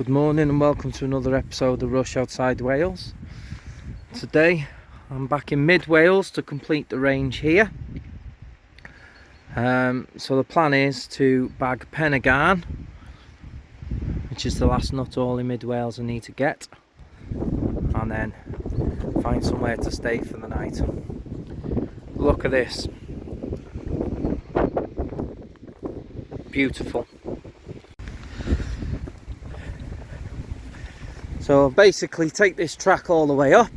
Good morning and welcome to another episode of Rush Outside Wales. Today I'm back in Mid Wales to complete the range here. So the plan is to bag pen of garn, which is the last nut all in Mid Wales I need to get, and then find somewhere to stay for the night. Look at this. Beautiful. So I'll basically take this track all the way up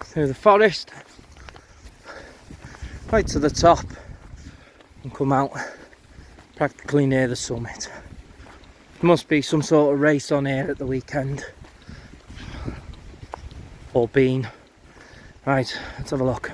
through the forest, right to the top, and come out practically near the summit. There must be some sort of race on here at the weekend, or been. Right, let's have a look.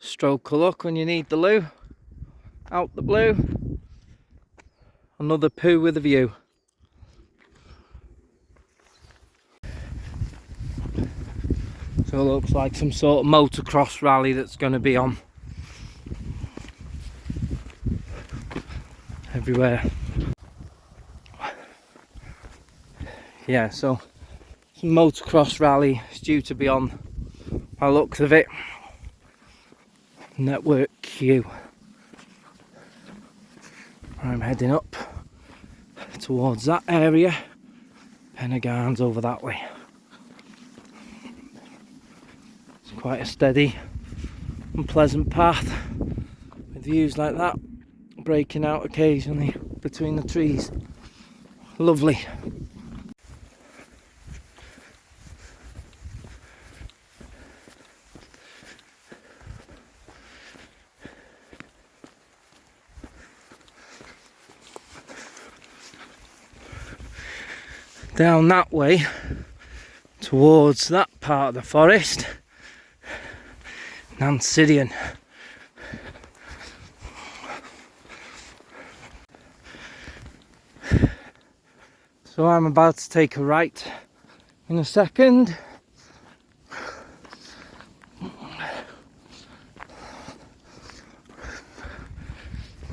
Stroke of luck when you need the loo. Out the blue. Another poo with a view. So it looks like some sort of motocross rally that's going to be on everywhere. Yeah, so some motocross rally is due to be on, by the looks of it. Network Q. I'm heading up towards that area. Pen of garn's over that way. It's quite a steady and pleasant path with views like that breaking out occasionally between the trees. Lovely. Down that way towards that part of the forest, Nansidian. So I'm about to take a right in a second.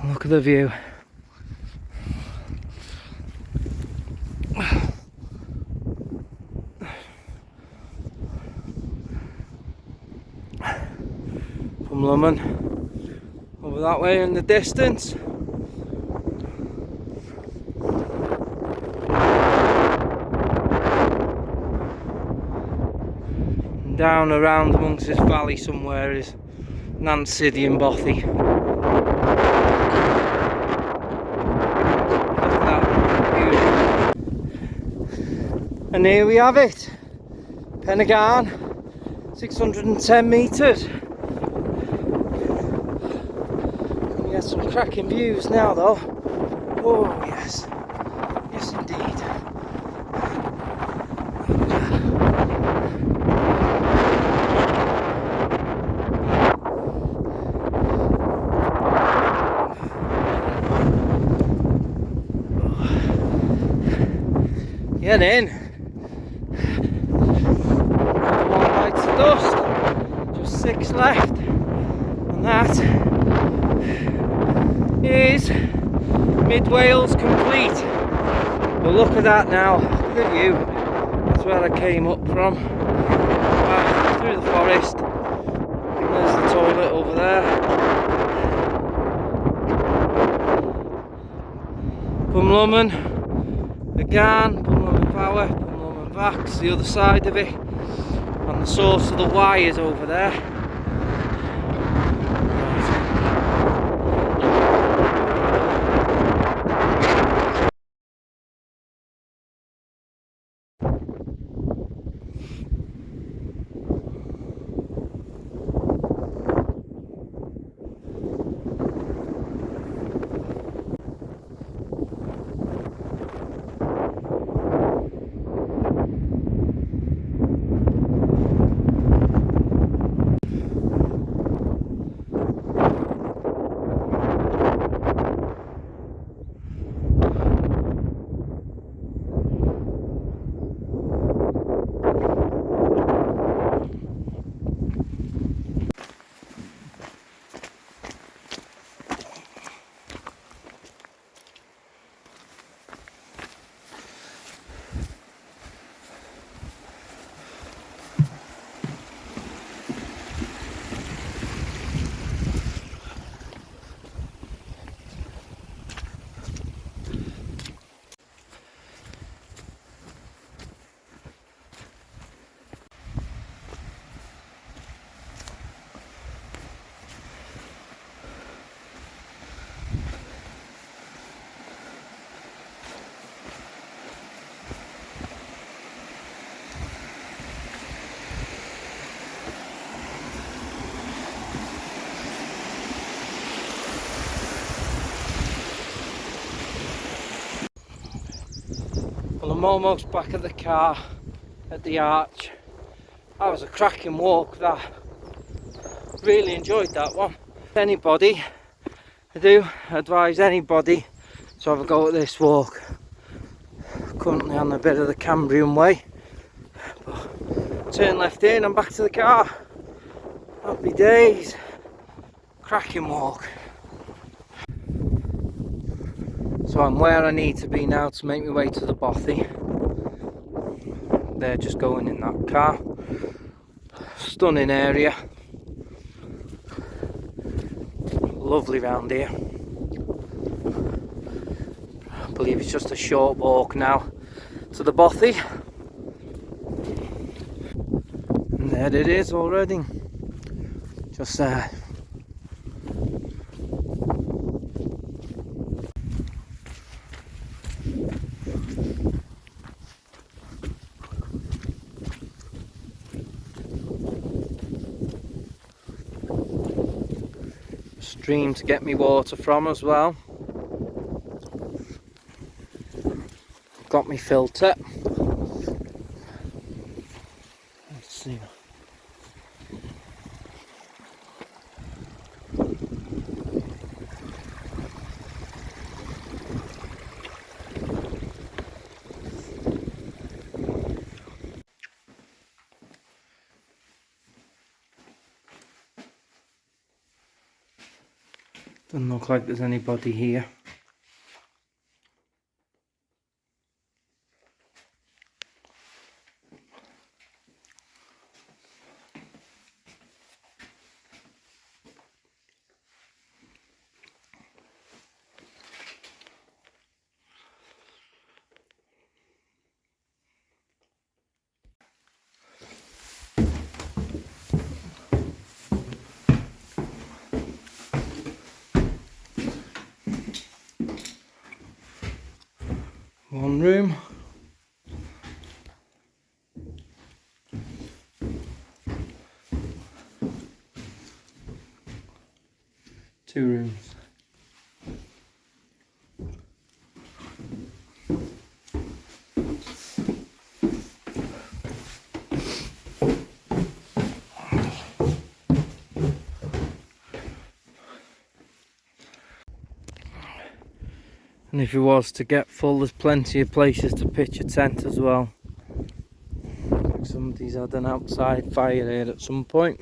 Look at the view. Lemon over that way in the distance. And down around amongst this valley somewhere is Nansidian Bothy. Look at that, beautiful. And here we have it. Pen of garn, 610 metres. Some cracking views now though. Oh yes, yes indeed. Get in. One bites the dust. Just 6 left, and that is Mid Wales complete. But look at that now, look at the view. That's where I came up from, through the forest. And there's the toilet over there. Bumluman, the Garn, Bumluman Power, Bumluman Vax, the other side of it. And the source of the Y is over there. Well, I'm almost back at the car at the arch. That was a cracking walk, that. Really enjoyed that one. Anybody, I do advise anybody to have a go at this walk. Currently on a bit of the Cambrian way. But turn left in, I'm back to the car. Happy days. Cracking walk. So I'm where I need to be now to make my way to the Bothy. They're just going in that car. Stunning area. Lovely round here. I believe it's just a short walk now to the Bothy. And there it is already. Just there. Stream to get me water from as well. Got me filter. Let's see. Doesn't look like there's anybody here. One room. Two rooms. And if it was to get full, there's plenty of places to pitch a tent as well. Somebody's had an outside fire here at some point.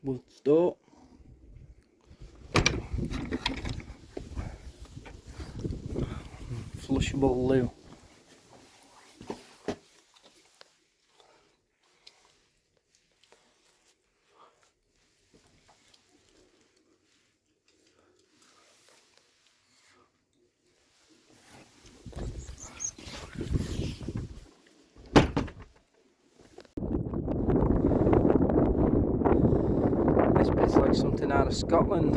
Wood store. Flushable loo. This bit's like something out of Scotland.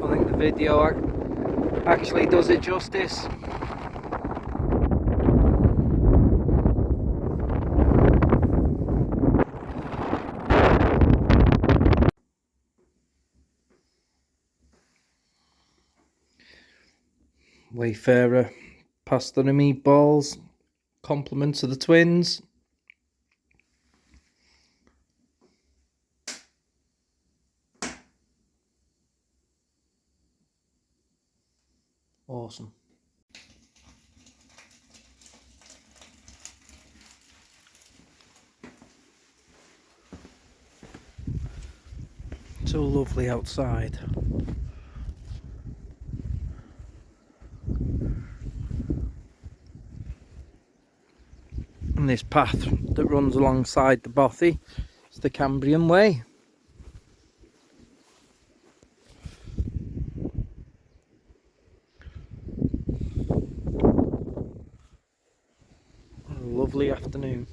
I think the video actually does it justice. Wayfarer pasta and meatballs, compliment to the twins. Awesome. So lovely outside. And this path that runs alongside the Bothy is the Cambrian Way. A lovely afternoon.